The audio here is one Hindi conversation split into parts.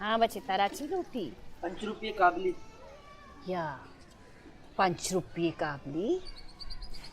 हाँ बच्चे तराची रोटी 5 रुपये काबली या 5 रुपये काबली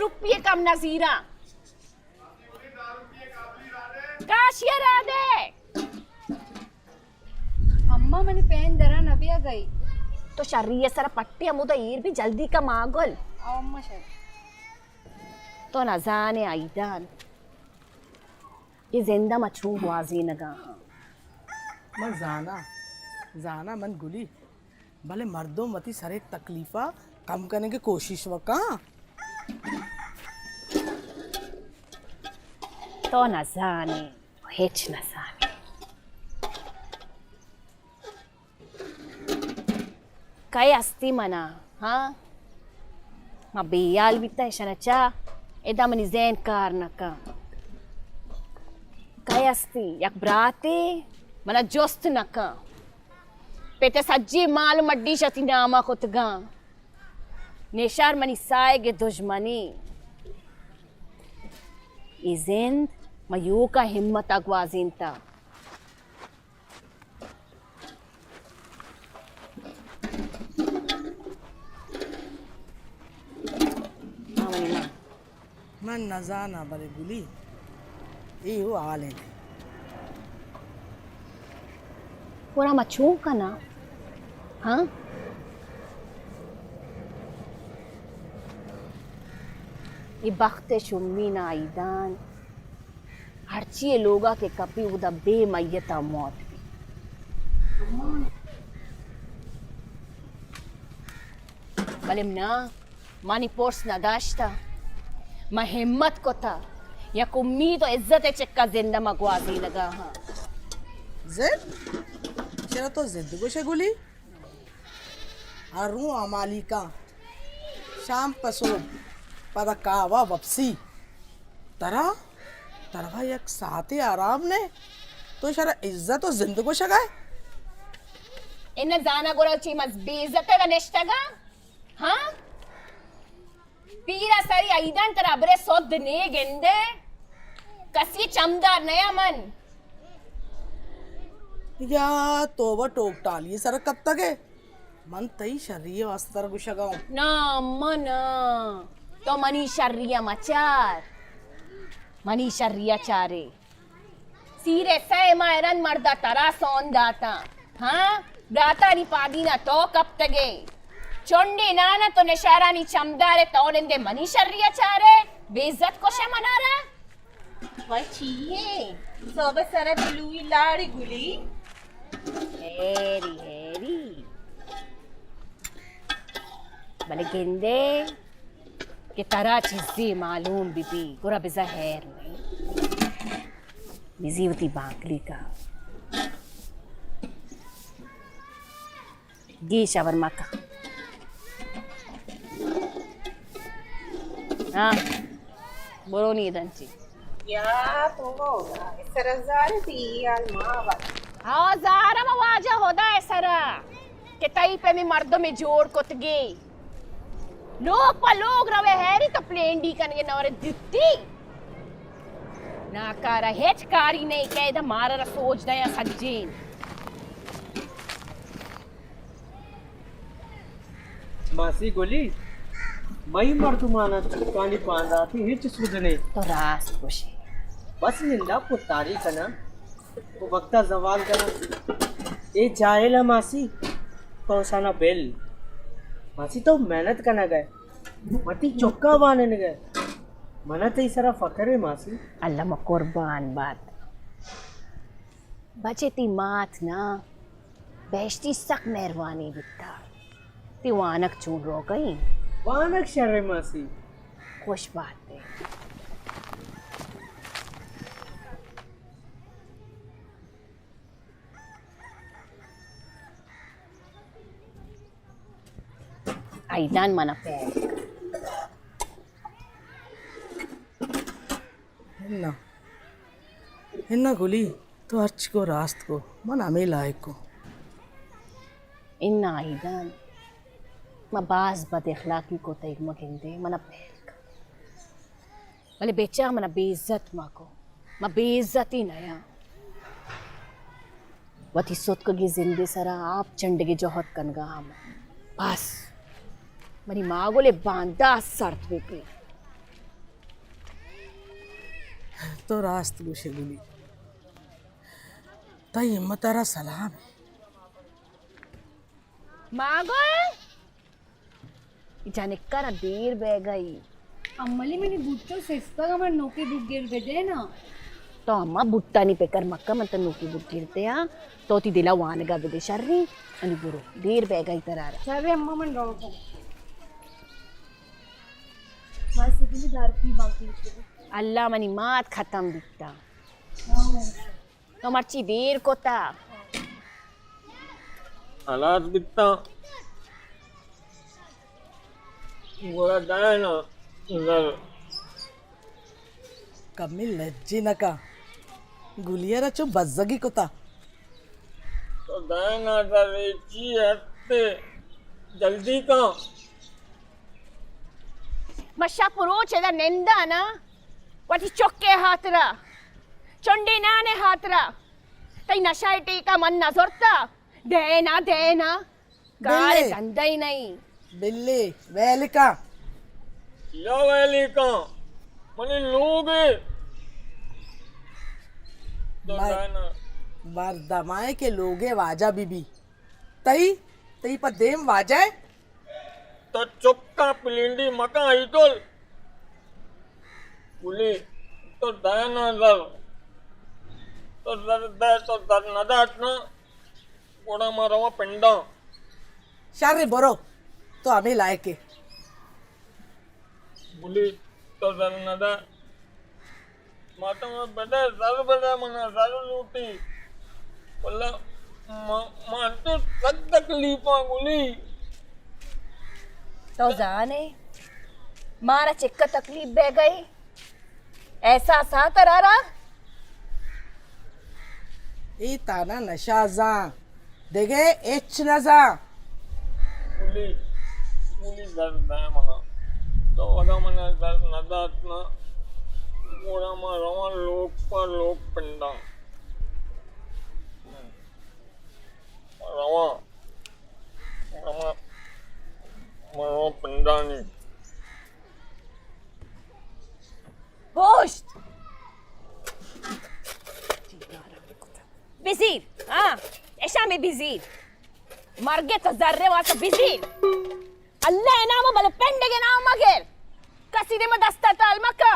रुपये कम नजीरा काशिया राधे अम्मा मनी पेन दरा नबिया गई तो शर्रिये सर पट्टी अमुदा ईर भी जल्दी का मागल अम्मा शर तो न जाने आईदान ये जिंदा मछरू वाजी नगा मन जाना जाना मन गुली भले मर्दों मती सारे तकलीफा कम करने की कोशिश वका तो न जाने हेच न जाने काय असती मना हाँ मा बेयाल बिता शनचा एदा मनी ज़ैन कार नका काय असती यक ब्राते मना जोस्त नका पेटे सज्जी माल मड्डी शती नामा खुतगा नेशार मनी साएगे दुश्मनी इज़ेंद मयू का हिम्मत अगवाजिनता मन न जाना भले गुली ये हो आले ने पूरा मछू का ना हाँ ये बख्त शुम्मी ना आईदान हरची लोगा के कपी उदा बेमय्यता मौत भी बलिम ना मानी पोर्स ना दाश्ता मा हिम्मत को था या उम्मीद और इज्जत चक्का जिंदा मगवाजी लगा हाँ जिद चलो तो जिद को शगुली आरू अमाली का शाम पसो पदा कावा वपसी तरवा एक साथे आराम ने तो शरा इज्जत और जिंद को शगाए इन्हें जाना गोरा ची मज बेइज्जत का निश्तगा हाँ पीरा सारी आईदान तराबरे सोद ने गेंदे कसी चमदार नया मन या तोबा टोक टाली सर कब तक है मन तई शरीय वस्तर गुशगाऊं ना मन तो मनी शर्रिया मचार मनी शर्रिया चारे सीरे सै मायरन मर्दा तरा सोन दाता हाँ दाता नी पादी ना तो कब तगे चोंडे नाना तो नशारा नी चमदारे तौलेंदे मनी शर्रिया चारे बेइज्जत को शे मनारा वचिए सब सर बिलुई लाड़ी गुली हेरी हेरी भले गेंदे के तरह चीज़ें मालूम बीबी गुरा बिज़ा हैर नहीं बिज़ीवती बांकली का गी शवरमा का हाँ बोलो नहीं दंची या तो होगा सरजार दी अलमावा हाँ ज़ारा मवाजा होदा है सरा के तई पे में मर्दों में जोड़ कुतगे लोग पा लोग रवे हैरी तो प्लेन डी कनगे नवरे दित्ती नाकारा हेच कारी नहीं कह इधर मारा सोच दया सज्जीन मासी गोली मई मर्दुमाना चुकानी पांदा थी हिच सुधने तो रास खुशी बस निंदा पुतारी कना वो वक्ता जवाल कना ए जाएला मासी पहुंचाना बेल मासी तो मेहनत करना गए मती चौका बाने न गए मना तो सारा फकर है मासी अल्लाह म कुर्बान बात बचे ती मात ना बेश्ती सक मेहरबानी बिता ती वानक चून रो गई वानक शर्रे मासी खुश बात है Aidan mana peg. हिन्ना हिन्ना गुली तो अर्च को रास्त को मन अमे लायक को Inna Aidan. Mabaz bad ikhlaqi ko taig magindi mana peg. Mali becha mana beizat mako. Ma beizati na ya. Wati sot ko gi zindi sara aap चंडगे जोहत कनगा हम. बस मरी माँ गोले बांधा सर्द बेपे. तो रास्त गुशे गुली ताई हिम्मतारा सलाम है माँ गोले जाने करा देर बह गई. అమ్మలి మిని బుట్టో సెస్తగా మన నోకి దుగ్గేరు బెదేనా तो अम्मा बुट्टा नहीं पेकर मक्का मत नूकी बुट्टिरते हैं तो ती दिला वानगा विदे शर्री अनि बुरो देर बह गई तरारा. సరే అమ్మ మన రావు మాసికిని దార్కి బాకి अल्लाह मनी मात खत्म दिखता. तो मर्ची देर को था. हालात दिखता गोरा दाए ना इधर कमिल लज्जी नका गुलियारा चो बज्जगी को था तो दाए ना इधर ची हटते जल्दी का मशा पुरो चेदा नेंदा ना वटी चौके हाथरा चंडी नाने हाथरा तई नशा टीका मन नजरता देना गाले बिल्ले। धंधा ही नहीं. बिल्ली वेलिका या वैली का मने लोग तो बाय। दाए ना मर्दमाए के लोगे वाजा बीबी तई तई पर देम वाजाए तो चुपका पिलिंडी मका इटोल पुली तो दाए ना इधर तो दर नदाट ना गोड़ा मारवा पिंडा शारे बोरो तो हमें लाए के बुली तो दर नदा माता में बेटा सर बेटा मना सर लूटी बोला मां तो सब तकलीफा गुली तो जाने मारा चिक्का तकलीफ बह गई ऐसा सा तरारा. ई ताना नशाजा देगे एच नजा बुली बुली दर दाए मना तो वगा मना दर नदात ना गोड़ा मारवा लोग पर लोग पिंडा रवा रवा मारवा पिंडा नहीं होश बिजीर हाँ ऐसा में बिजीर मर गए तो जर्रे वाला बिजीर अल्लाह नाम बल पेंडे के नाम मगर कसीदे में दस्ता ताल मक्का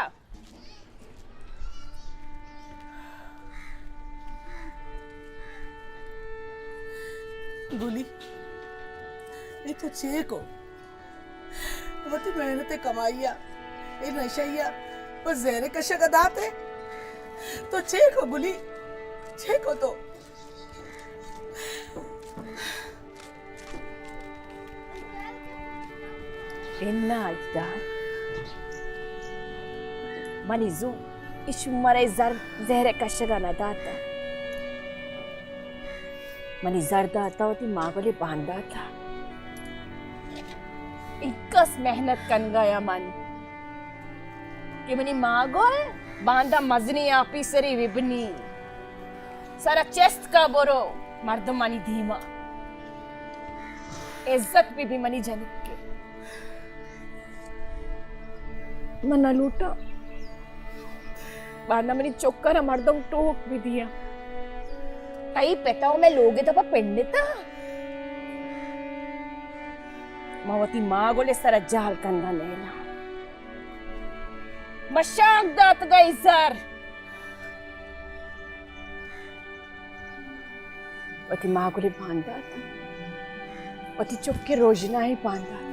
गुली ये तो चेक हो मती मेहनत कमाइया ये नशैया बस जहरे कशा गदात है तो चेक हो गुली चेक हो तो इन्ना अज्जा मनीजू इशुमरे जर जहरे कशगा न दाता मनी जरदा आता होती माँ को ले बांधा था इक्कस मेहनत कन गया मन कि मनी माँ गोल बांधा मजनी आपी सरी विबनी सारा चेस्ट का बोरो मर्द मनी धीमा इज्जत भी मनी जनिक के मना लूटा बांधा मनी चौकर मर्दों टोक भी दिया कई पेटाओं में लोगे तो पिंडिता मावती माँ गोले सरा जाल कंधा लेना मशाक दात गई सर वती माँ गोले बांधा था वती चुप के रोजना ही बांधा था